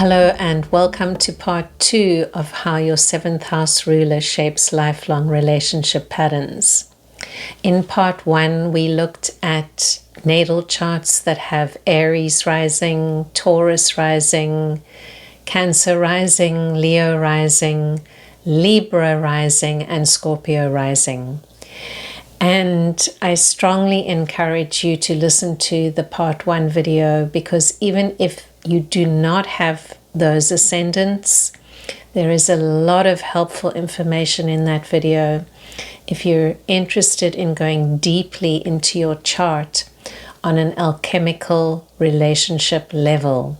Hello and welcome to part 2 of how your 7th house ruler shapes lifelong relationship patterns. In part 1, we looked at natal charts that have Aries rising, Taurus rising, Cancer rising, Leo rising, Libra rising, and Scorpio rising. And I strongly encourage you to listen to the part 1 video, because even if you do not have those ascendants, there is a lot of helpful information in that video if you're interested in going deeply into your chart on an alchemical relationship level.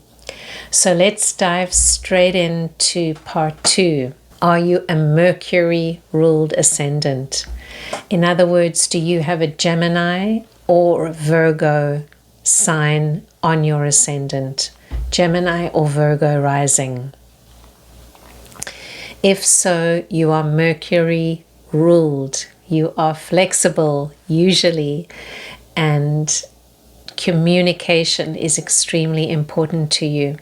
So let's dive straight into part 2. Are you a Mercury-ruled ascendant? In other words, do you have a Gemini or Virgo sign on your ascendant? Gemini or Virgo rising? If so, you are Mercury ruled. You are flexible usually, and communication is extremely important to you.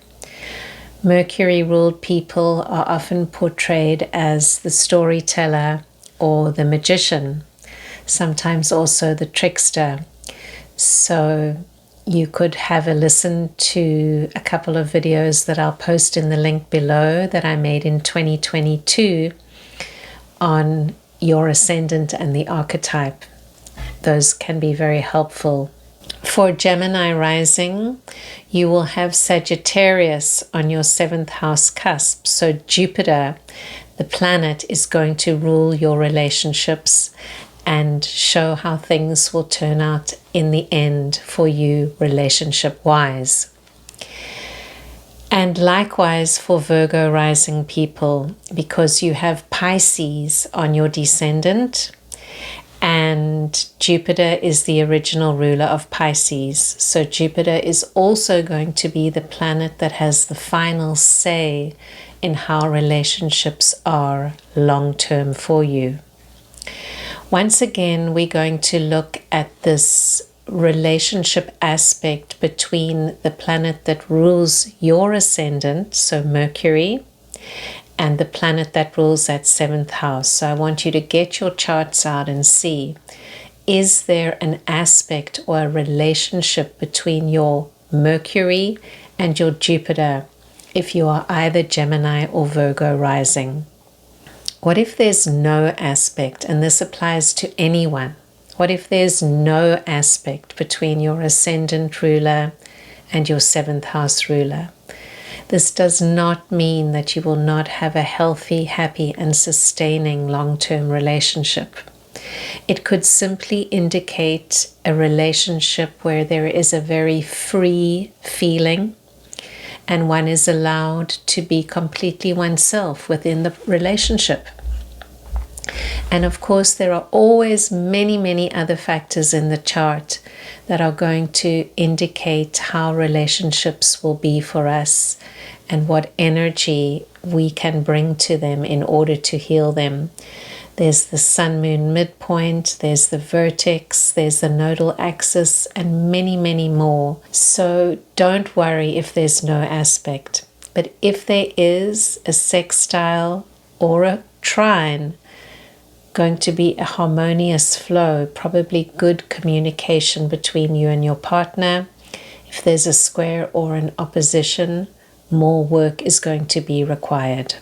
Mercury ruled people are often portrayed as the storyteller or the magician, sometimes also the trickster. So you could have a listen to a couple of videos that I'll post in the link below that I made in 2022 on your ascendant and the archetype. Those can be very helpful. For Gemini rising, you will have Sagittarius on your 7th house cusp. So Jupiter, the planet, is going to rule your relationships and show how things will turn out in the end for you relationship-wise. And likewise for Virgo rising people, because you have Pisces on your descendant, and Jupiter is the original ruler of Pisces. So Jupiter is also going to be the planet that has the final say in how relationships are long-term for you. Once again, we're going to look at this relationship aspect between the planet that rules your ascendant, so Mercury, and the planet that rules that 7th house. So I want you to get your charts out and see, is there an aspect or a relationship between your Mercury and your Jupiter if you are either Gemini or Virgo rising? What if there's no aspect, and this applies to anyone? What if there's no aspect between your ascendant ruler and your 7th house ruler? This does not mean that you will not have a healthy, happy, and sustaining long-term relationship. It could simply indicate a relationship where there is a very free feeling, and one is allowed to be completely oneself within the relationship. And of course, there are always many other factors in the chart that are going to indicate how relationships will be for us and what energy we can bring to them in order to heal them. There's the Sun-Moon midpoint, there's the vertex, there's the nodal axis, and many more. So don't worry if there's no aspect. But if there is a sextile or a trine, going to be a harmonious flow, probably good communication between you and your partner. If there's a square or an opposition, more work is going to be required.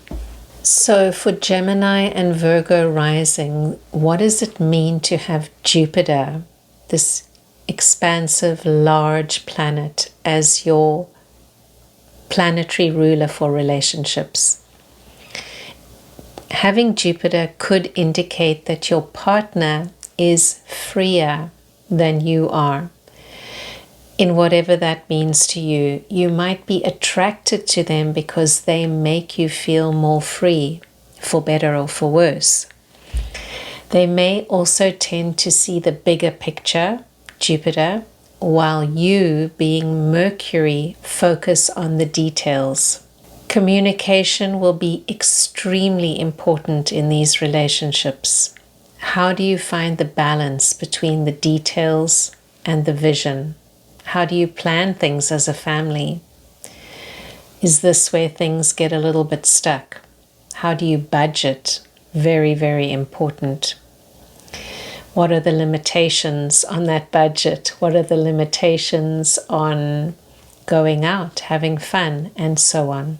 So for Gemini and Virgo rising, what does it mean to have Jupiter, this expansive, large planet, as your planetary ruler for relationships? Having Jupiter could indicate that your partner is freer than you are. In whatever that means to you, you might be attracted to them because they make you feel more free, for better or for worse. They may also tend to see the bigger picture, Jupiter, while you, being Mercury, focus on the details. Communication will be extremely important in these relationships. How do you find the balance between the details and the vision? How do you plan things as a family? Is this where things get a little bit stuck? How do you budget? Very, very important. What are the limitations on that budget? What are the limitations on going out, having fun, and so on?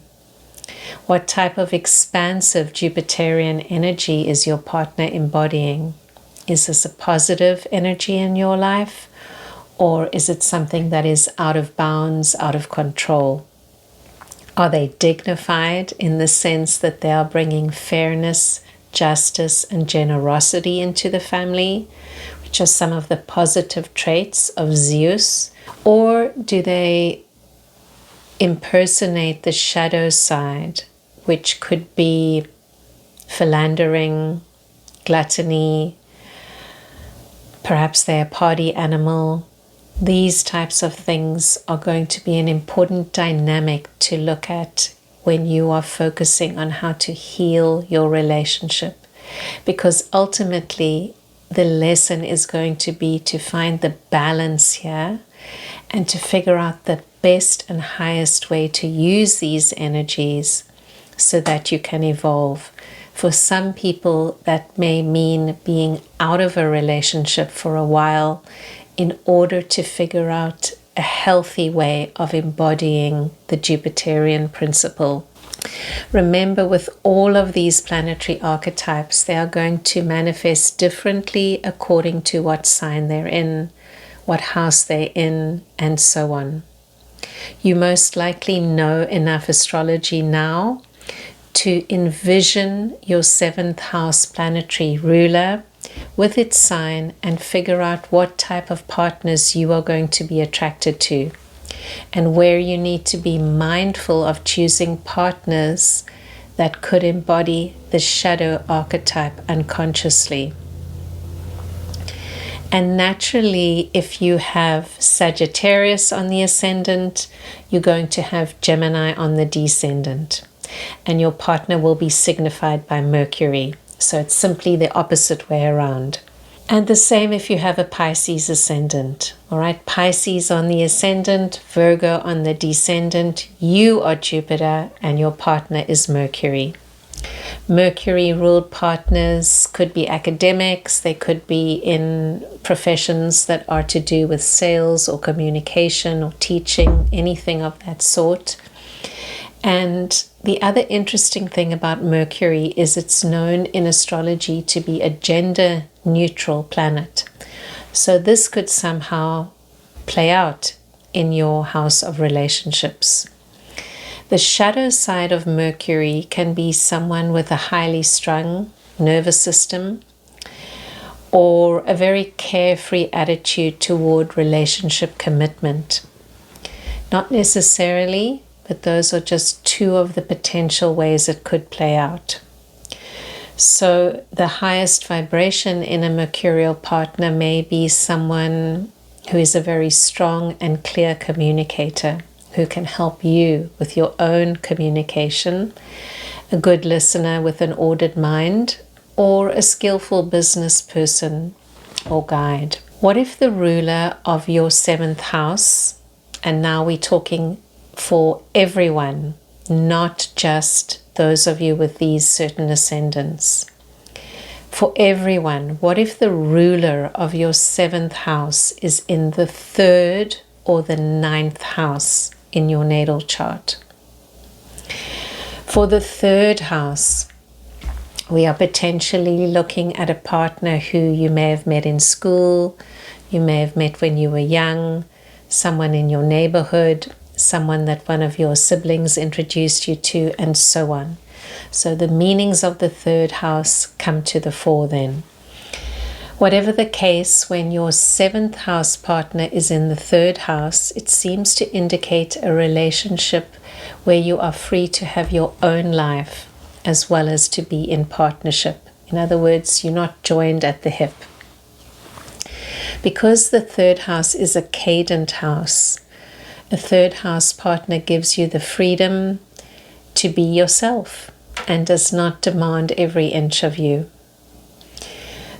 What type of expansive Jupiterian energy is your partner embodying? Is this a positive energy in your life? Or is it something that is out of bounds, out of control? Are they dignified in the sense that they are bringing fairness, justice, and generosity into the family, which are some of the positive traits of Zeus? Or do they impersonate the shadow side, which could be philandering, gluttony, perhaps they're a party animal? These types of things are going to be an important dynamic to look at when you are focusing on how to heal your relationship. Because ultimately, the lesson is going to be to find the balance here and to figure out the best and highest way to use these energies so that you can evolve. For some people, that may mean being out of a relationship for a while in order to figure out a healthy way of embodying the Jupiterian principle. Remember, with all of these planetary archetypes, they are going to manifest differently according to what sign they're in, what house they're in, and so on. You most likely know enough astrology now to envision your 7th house planetary ruler with its sign and figure out what type of partners you are going to be attracted to, and where you need to be mindful of choosing partners that could embody the shadow archetype unconsciously. And naturally, if you have Sagittarius on the ascendant, you're going to have Gemini on the descendant, and your partner will be signified by Mercury. So it's simply the opposite way around. And the same if you have a Pisces ascendant. All right, Pisces on the ascendant, Virgo on the descendant. You are Jupiter and your partner is Mercury. Mercury-ruled partners could be academics. They could be in professions that are to do with sales or communication or teaching, anything of that sort. And the other interesting thing about Mercury is it's known in astrology to be a gender-neutral planet. So this could somehow play out in your house of relationships. The shadow side of Mercury can be someone with a highly strung nervous system or a very carefree attitude toward relationship commitment. Not necessarily, but those are just two of the potential ways it could play out. So the highest vibration in a mercurial partner may be someone who is a very strong and clear communicator, who can help you with your own communication, a good listener with an ordered mind, or a skillful business person or guide. What if the ruler of your 7th house, and now we're talking for everyone, not just those of you with these certain ascendants. For everyone, what if the ruler of your 7th house is in the 3rd or the 9th house in your natal chart? For the 3rd house, we are potentially looking at a partner who you may have met in school, you may have met when you were young, someone in your neighborhood, someone that one of your siblings introduced you to, and so on. So the meanings of the 3rd house come to the fore then. Whatever the case, when your 7th house partner is in the 3rd house, it seems to indicate a relationship where you are free to have your own life as well as to be in partnership. In other words, you're not joined at the hip. Because the 3rd house is a cadent house, a 3rd house partner gives you the freedom to be yourself and does not demand every inch of you.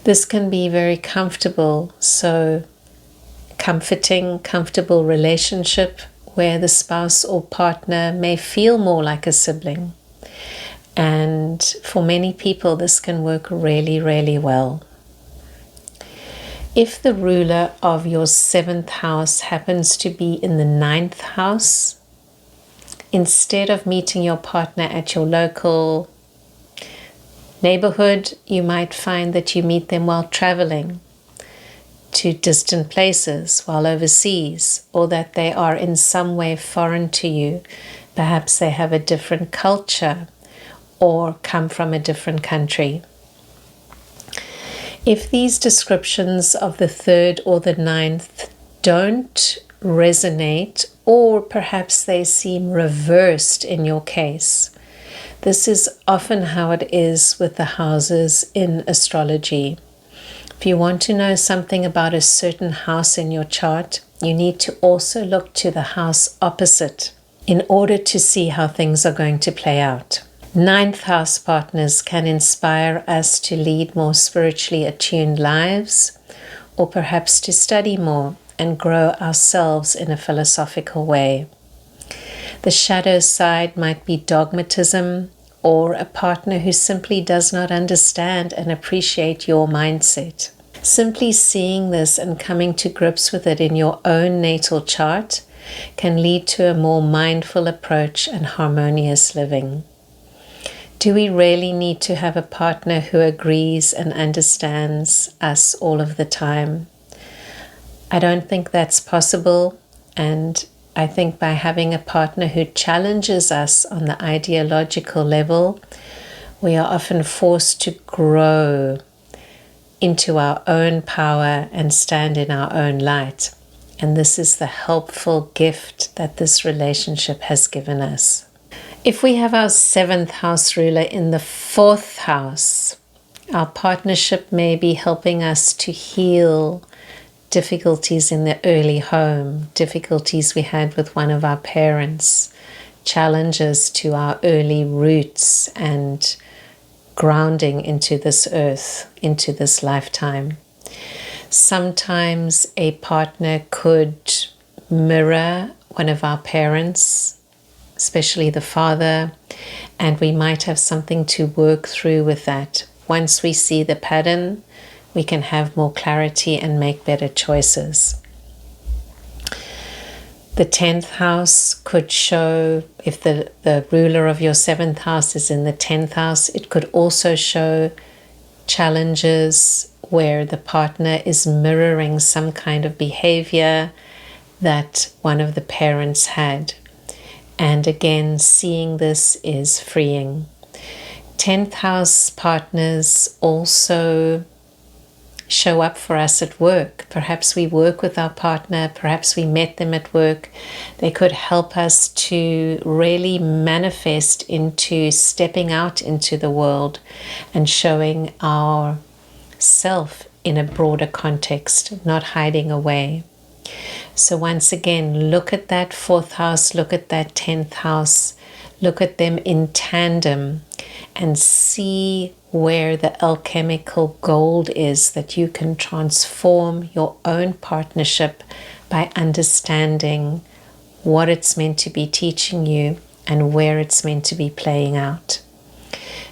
This can be very comfortable, so comforting, comfortable relationship where the spouse or partner may feel more like a sibling. And for many people, this can work really, really well. If the ruler of your 7th house happens to be in the 9th house, instead of meeting your partner at your local neighborhood, you might find that you meet them while traveling to distant places, while overseas, or that they are in some way foreign to you. Perhaps they have a different culture or come from a different country. If these descriptions of the 3rd or the 9th don't resonate, or perhaps they seem reversed in your case, this is often how it is with the houses in astrology. If you want to know something about a certain house in your chart, you need to also look to the house opposite in order to see how things are going to play out. 9th house partners can inspire us to lead more spiritually attuned lives, or perhaps to study more and grow ourselves in a philosophical way. The shadow side might be dogmatism, or a partner who simply does not understand and appreciate your mindset. Simply seeing this and coming to grips with it in your own natal chart can lead to a more mindful approach and harmonious living. Do we really need to have a partner who agrees and understands us all of the time? I don't think that's possible, and I think by having a partner who challenges us on the ideological level, we are often forced to grow into our own power and stand in our own light. And this is the helpful gift that this relationship has given us. If we have our 7th house ruler in the 4th house, our partnership may be helping us to heal difficulties in the early home, difficulties we had with one of our parents, challenges to our early roots and grounding into this earth, into this lifetime. Sometimes a partner could mirror one of our parents, especially the father, and we might have something to work through with that. Once we see the pattern, we can have more clarity and make better choices. The 10th house could show, if the ruler of your 7th house is in the 10th house, it could also show challenges where the partner is mirroring some kind of behavior that one of the parents had. And again, seeing this is freeing. 10th house partners also show up for us at work. Perhaps we work with our partner, perhaps we met them at work. They could help us to really manifest into stepping out into the world and showing our self in a broader context, not hiding away. So once again, look at that 4th house, look at that 10th house, look at them in tandem and see where the alchemical gold is that you can transform your own partnership by understanding what it's meant to be teaching you and where it's meant to be playing out.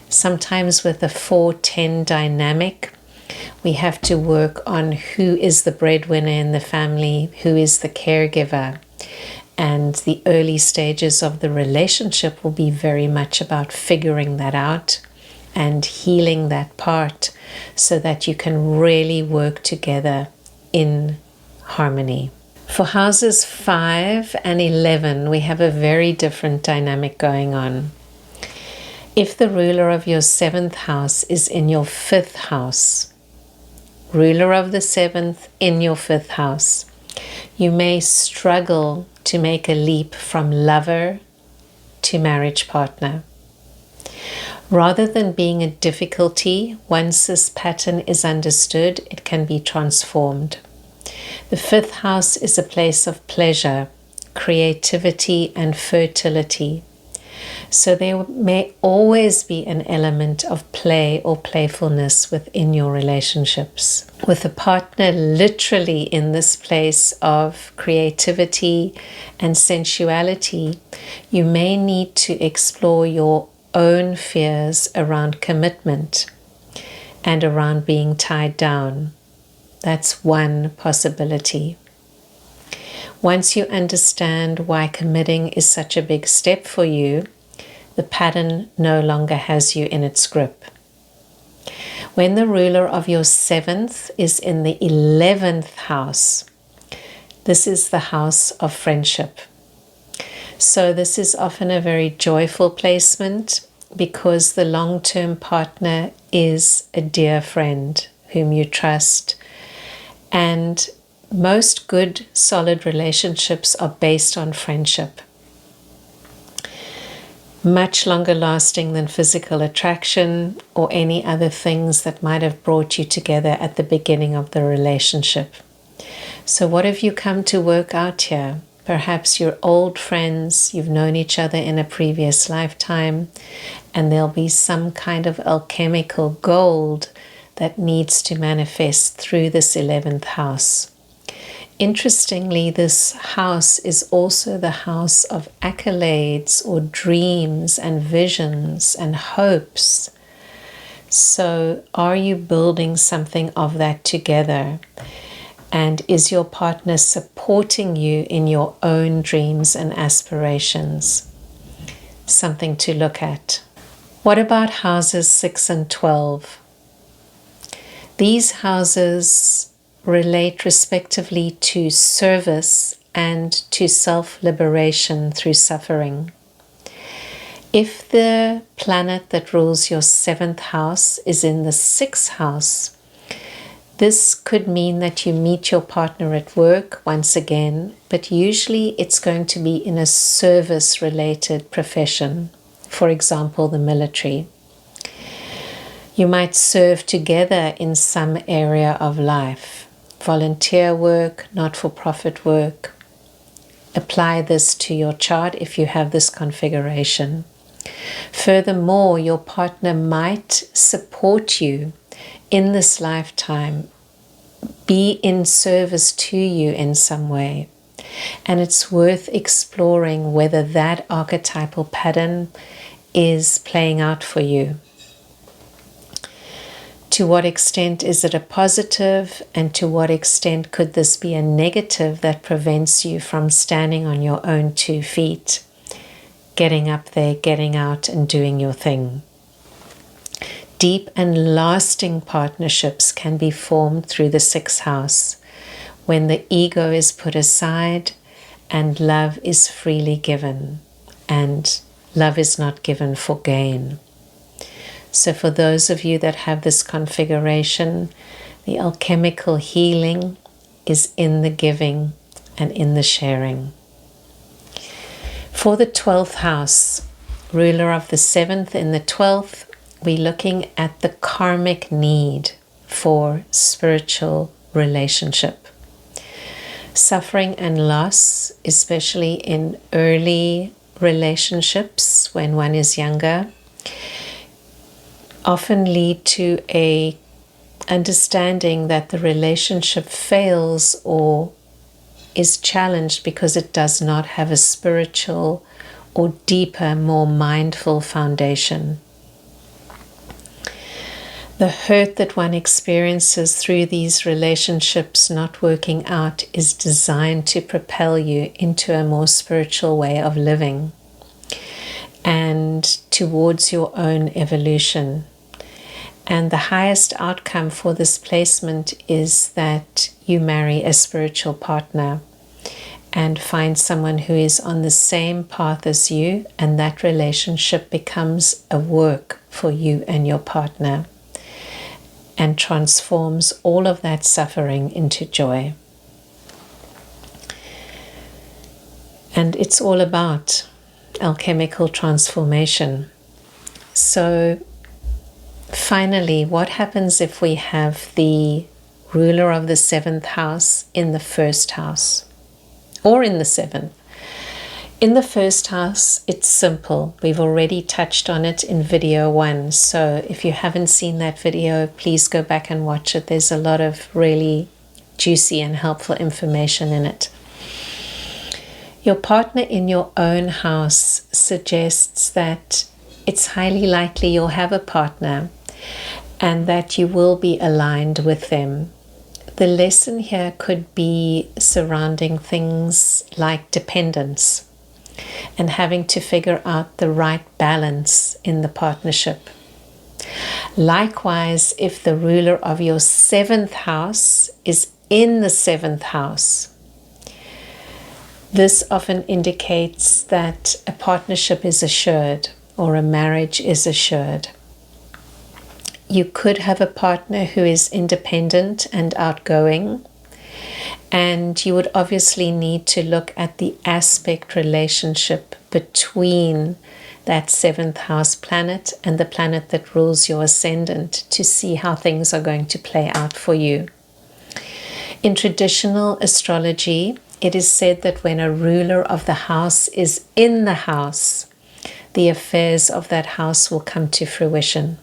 Sometimes with a 4-10 dynamic, we have to work on who is the breadwinner in the family, who is the caregiver. And the early stages of the relationship will be very much about figuring that out and healing that part so that you can really work together in harmony. For houses 5 and 11, we have a very different dynamic going on. If the ruler of your 7th house is in your 5th house, ruler of the 7th in your 5th house, you may struggle to make a leap from lover to marriage partner. Rather than being a difficulty, once this pattern is understood, it can be transformed. The 5th house is a place of pleasure, creativity, and fertility. So there may always be an element of play or playfulness within your relationships. With a partner literally in this place of creativity and sensuality, you may need to explore your own fears around commitment and around being tied down. That's one possibility. Once you understand why committing is such a big step for you, the pattern no longer has you in its grip. When the ruler of your 7th is in the 11th house, this is the house of friendship. So this is often a very joyful placement because the long-term partner is a dear friend whom you trust. And most good, solid relationships are based on friendship. Much longer lasting than physical attraction or any other things that might have brought you together at the beginning of the relationship. So what have you come to work out here? Perhaps you're old friends, you've known each other in a previous lifetime, and there'll be some kind of alchemical gold that needs to manifest through this 11th house. Interestingly, this house is also the house of accolades or dreams and visions and hopes. So are you building something of that together? And is your partner supporting you in your own dreams and aspirations? Something to look at. What about houses 6 and 12? These houses relate respectively to service and to self-liberation through suffering. If the planet that rules your 7th house is in the 6th house, this could mean that you meet your partner at work once again, but usually it's going to be in a service-related profession, for example, the military. You might serve together in some area of life. Volunteer work, not-for-profit work. Apply this to your chart if you have this configuration. Furthermore, your partner might support you in this lifetime, be in service to you in some way. And it's worth exploring whether that archetypal pattern is playing out for you. To what extent is it a positive, and to what extent could this be a negative that prevents you from standing on your own 2 feet, getting up there, getting out and doing your thing? Deep and lasting partnerships can be formed through the 6th house when the ego is put aside and love is freely given, and love is not given for gain. So for those of you that have this configuration, the alchemical healing is in the giving and in the sharing. For the 12th house, ruler of the 7th in the 12th, we're looking at the karmic need for spiritual relationship. Suffering and loss, especially in early relationships when one is younger, often lead to a understanding that the relationship fails or is challenged because it does not have a spiritual or deeper, more mindful foundation. The hurt that one experiences through these relationships not working out is designed to propel you into a more spiritual way of living and towards your own evolution. And the highest outcome for this placement is that you marry a spiritual partner and find someone who is on the same path as you, and that relationship becomes a work for you and your partner and transforms all of that suffering into joy. And it's all about alchemical transformation. So finally, what happens if we have the ruler of the 7th house in the 1st house or in the 7th? In the first house, it's simple. We've already touched on it in video 1. So if you haven't seen that video, please go back and watch it. There's a lot of really juicy and helpful information in it. Your partner in your own house suggests that it's highly likely you'll have a partner and that you will be aligned with them. The lesson here could be surrounding things like dependence and having to figure out the right balance in the partnership. Likewise, if the ruler of your 7th house is in the 7th house, this often indicates that a partnership is assured or a marriage is assured. You could have a partner who is independent and outgoing, and you would obviously need to look at the aspect relationship between that 7th house planet and the planet that rules your ascendant to see how things are going to play out for you. In traditional astrology, it is said that when a ruler of the house is in the house, the affairs of that house will come to fruition.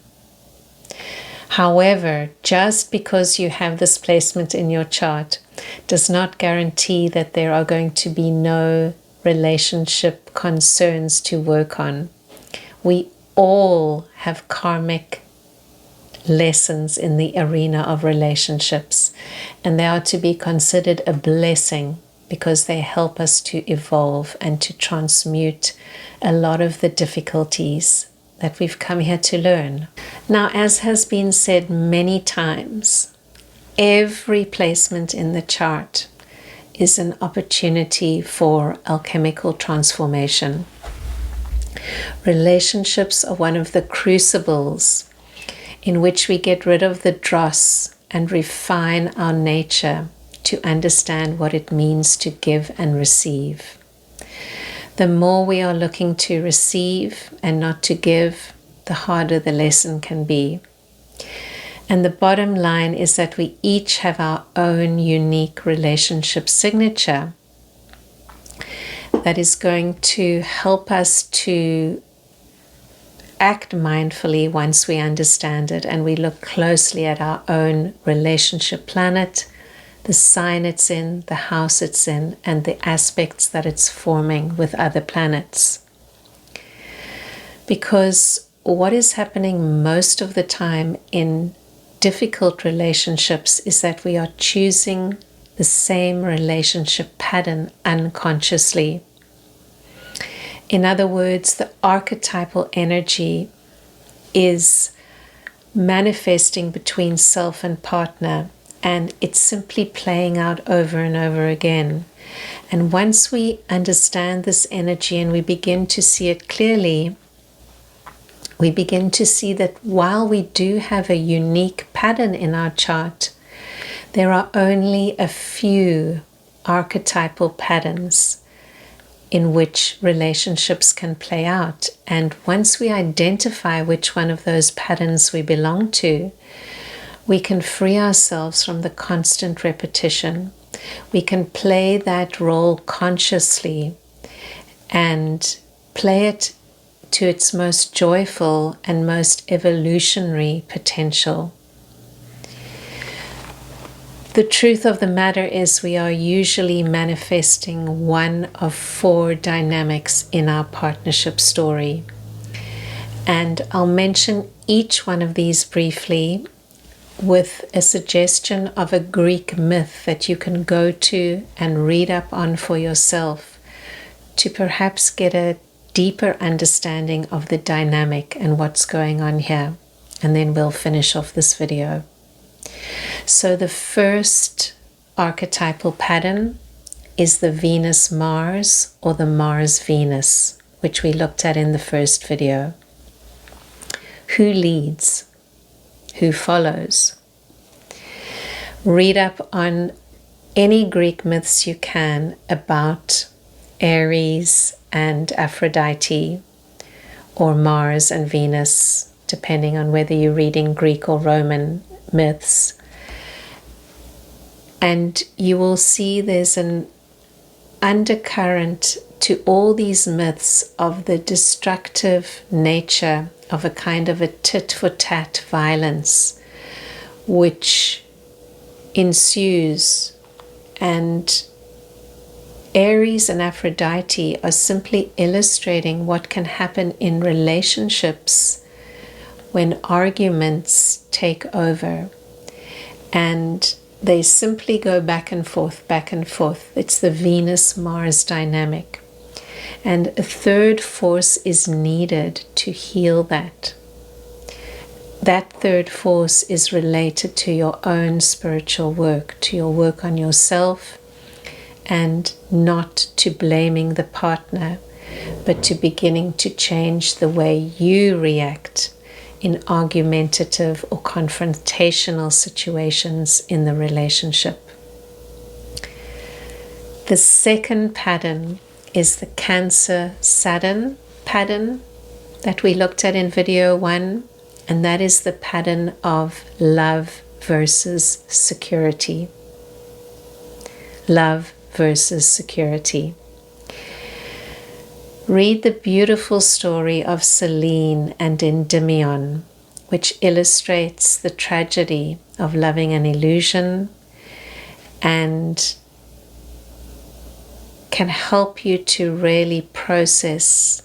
However, just because you have this placement in your chart does not guarantee that there are going to be no relationship concerns to work on. We all have karmic lessons in the arena of relationships, and they are to be considered a blessing because they help us to evolve and to transmute a lot of the difficulties that we've come here to learn. Now, as has been said many times, every placement in the chart is an opportunity for alchemical transformation. Relationships are one of the crucibles in which we get rid of the dross and refine our nature to understand what it means to give and receive. The more we are looking to receive and not to give, the harder the lesson can be. And the bottom line is that we each have our own unique relationship signature that is going to help us to act mindfully once we understand it and we look closely at our own relationship planet, the sign it's in, the house it's in, and the aspects that it's forming with other planets. Because what is happening most of the time in difficult relationships is that we are choosing the same relationship pattern unconsciously. In other words, the archetypal energy is manifesting between self and partner, and it's simply playing out over and over again. And once we understand this energy and we begin to see it clearly, we begin to see that while we do have a unique pattern in our chart, there are only a few archetypal patterns in which relationships can play out. And once we identify which one of those patterns we belong to, we can free ourselves from the constant repetition. We can play that role consciously and play it to its most joyful and most evolutionary potential. The truth of the matter is we are usually manifesting one of 4 dynamics in our partnership story. And I'll mention each one of these briefly with a suggestion of a Greek myth that you can go to and read up on for yourself to perhaps get a deeper understanding of the dynamic and what's going on here. And then we'll finish off this video. So the first archetypal pattern is the Venus-Mars or the Mars-Venus, which we looked at in the first video. Who leads? Who follows? Read up on any Greek myths you can about Aries and Aphrodite, or Mars and Venus, depending on whether you're reading Greek or Roman myths. And you will see there's an undercurrent to all these myths of the destructive nature of a kind of a tit-for-tat violence which ensues, and Aries and Aphrodite are simply illustrating what can happen in relationships when arguments take over and they simply go back and forth, back and forth. It's the Venus-Mars dynamic. And a third force is needed to heal that. That third force is related to your own spiritual work, to your work on yourself, and not to blaming the partner, but to beginning to change the way you react in argumentative or confrontational situations in the relationship. The second pattern is the Cancer-Saturn pattern that we looked at in video 1, and that is the pattern of love versus security. Love versus security. Read the beautiful story of Selene and Endymion, which illustrates the tragedy of loving an illusion and can help you to really process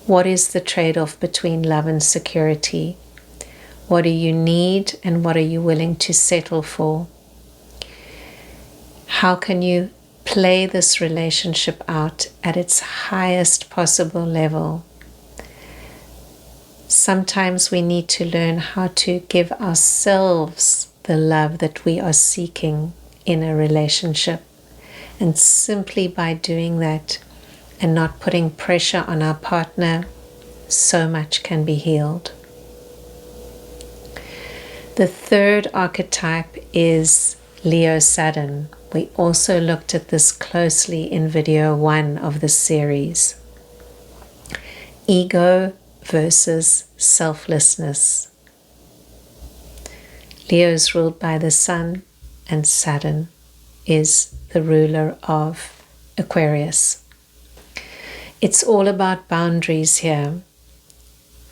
what is the trade-off between love and security. What do you need and what are you willing to settle for? How can you play this relationship out at its highest possible level? Sometimes we need to learn how to give ourselves the love that we are seeking in a relationship. And simply by doing that and not putting pressure on our partner, so much can be healed. The third archetype is Leo-Saturn. We also looked at this closely in video 1 of the series. Ego versus selflessness. Leo is ruled by the Sun, and Saturn is the ruler of Aquarius. It's all about boundaries here.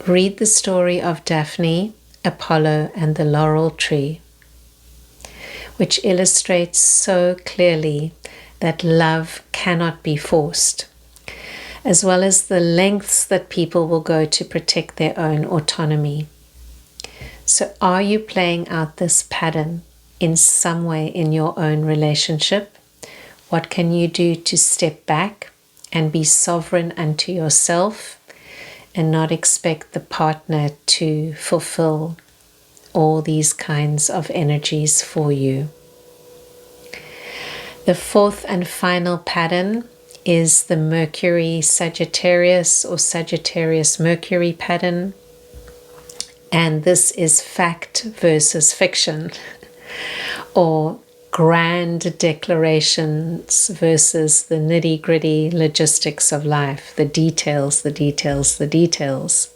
Read the story of Daphne, Apollo, and the laurel tree, which illustrates so clearly that love cannot be forced, as well as the lengths that people will go to protect their own autonomy. So are you playing out this pattern in some way in your own relationship? What can you do to step back and be sovereign unto yourself and not expect the partner to fulfill all these kinds of energies for you? The fourth and final pattern is the Mercury-Sagittarius or Sagittarius-Mercury pattern. And this is fact versus fiction, or grand declarations versus the nitty-gritty logistics of life, the details, the details, the details.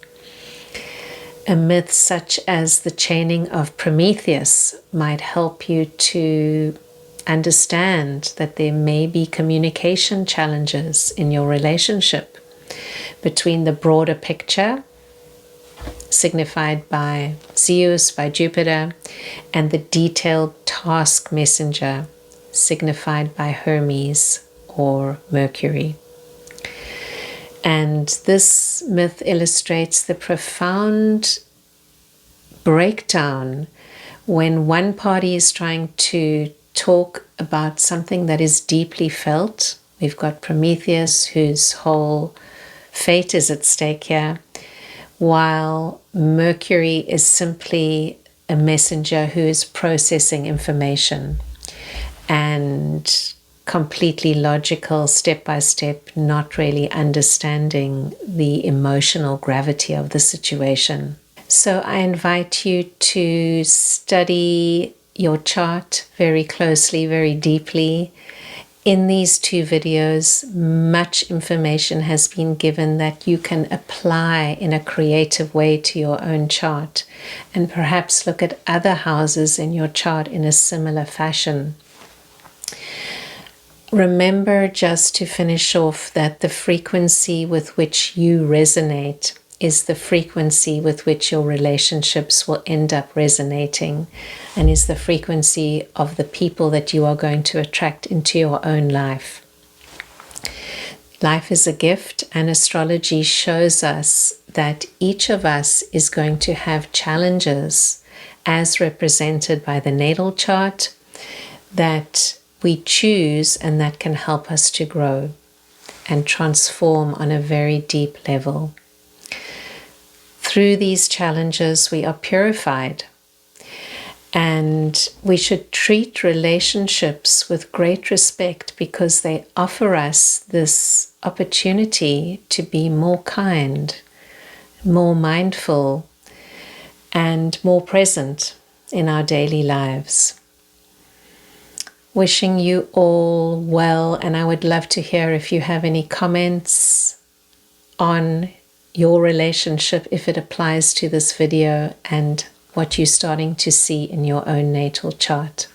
A myth such as the chaining of Prometheus might help you to understand that there may be communication challenges in your relationship between the broader picture, signified by Zeus, by Jupiter, and the detailed task messenger, signified by Hermes or Mercury. And this myth illustrates the profound breakdown when one party is trying to talk about something that is deeply felt. We've got Prometheus, whose whole fate is at stake here, while Mercury is simply a messenger who is processing information and completely logical, step by step, not really understanding the emotional gravity of the situation. So I invite you to study your chart very closely, very deeply. In these 2 videos, much information has been given that you can apply in a creative way to your own chart, and perhaps look at other houses in your chart in a similar fashion. Remember, just to finish off, that the frequency with which you resonate is the frequency with which your relationships will end up resonating, and is the frequency of the people that you are going to attract into your own life. Life is a gift, and astrology shows us that each of us is going to have challenges as represented by the natal chart that we choose, and that can help us to grow and transform on a very deep level. Through these challenges, we are purified, and we should treat relationships with great respect because they offer us this opportunity to be more kind, more mindful, and more present in our daily lives. Wishing you all well, and I would love to hear if you have any comments on your relationship, if it applies to this video, and what you're starting to see in your own natal chart.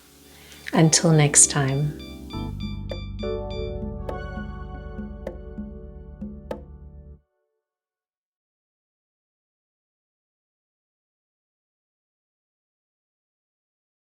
Until next time.